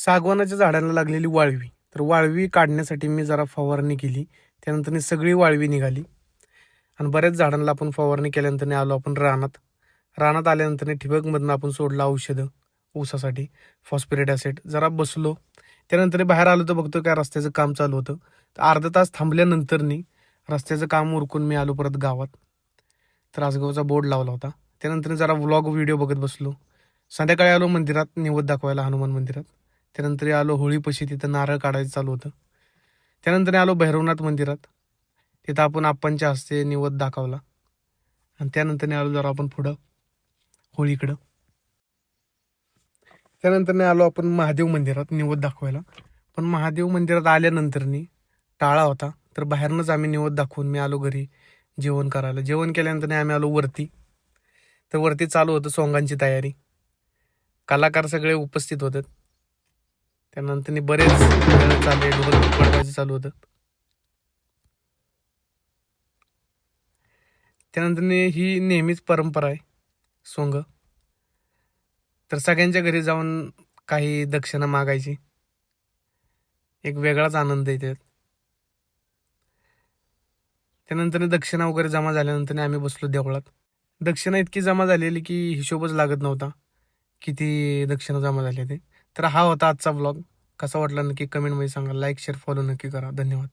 सागवानाच्या झाडाला लागलेली वाळवी, तर वाळवी काढण्यासाठी मी जरा फवारणी केली. त्यानंतर सगळी वाळवी निघाली आणि बऱ्याच झाडांना आपण फवारणी केल्यानंतर आलो आपण रानात. रानात आल्यानंतर ठिबकमधनं आपण सोडलं औषधं ऊसासाठी, फॉस्फेट ॲसिड. जरा बसलो, त्यानंतर बाहेर आलो तर बघतो काय रस्त्याचं काम चालू होतं. तर अर्धा तास थांबल्यानंतरनी रस्त्याचं काम उरकून मी आलो परत गावात. तर आसगावचा बोर्ड लावला होता. त्यानंतर जरा व्लॉग व्हिडिओ बघत बसलो. संध्याकाळी आलो मंदिरात निवद दाखवायला, हनुमान मंदिरात. त्यानंतर आलो होळीपाशी, तिथं नारळ काढायचं चालू होतं. त्यानंतर आलो भैरवनाथ मंदिरात. तिथं आपण आप्पांच्या हस्ते निवद दाखवला आणि त्यानंतर आलो जरा आपण पुढं होळीकडं. त्यानंतर आलो आपण महादेव मंदिरात निवद दाखवायला. पण महादेव मंदिरात आल्यानंतर टाळा होता, तर बाहेरनंच आम्ही निवद दाखवून मी आलो घरी जेवण करायला. जेवण केल्यानंतर आम्ही आलो वरती. तर वरती चालू होतं सोंगांची तयारी. कलाकार सगळे उपस्थित होते. त्यानंतर बरेच चालले, ढोल पडवायचं चालू होतं. त्यानंतर ही नेहमीच परंपरा आहे सोंग. तर सगळ्यांच्या घरी जाऊन काही दक्षिणा मागायची, एक वेगळाच आनंद आहे त्यात. त्यानंतर दक्षिणा वगैरे जमा झाल्यानंतर आम्ही बसलो देवळात. दक्षिणा इतकी जमा झालेली की हिशोबच लागत नव्हता किती दक्षिणा जमा झाली ते. तर हा होता आजचा ब्लॉग. कसा वाटला नक्की कमेंटमध्ये सांगा. लाईक शेअर फॉलो नक्की करा. धन्यवाद.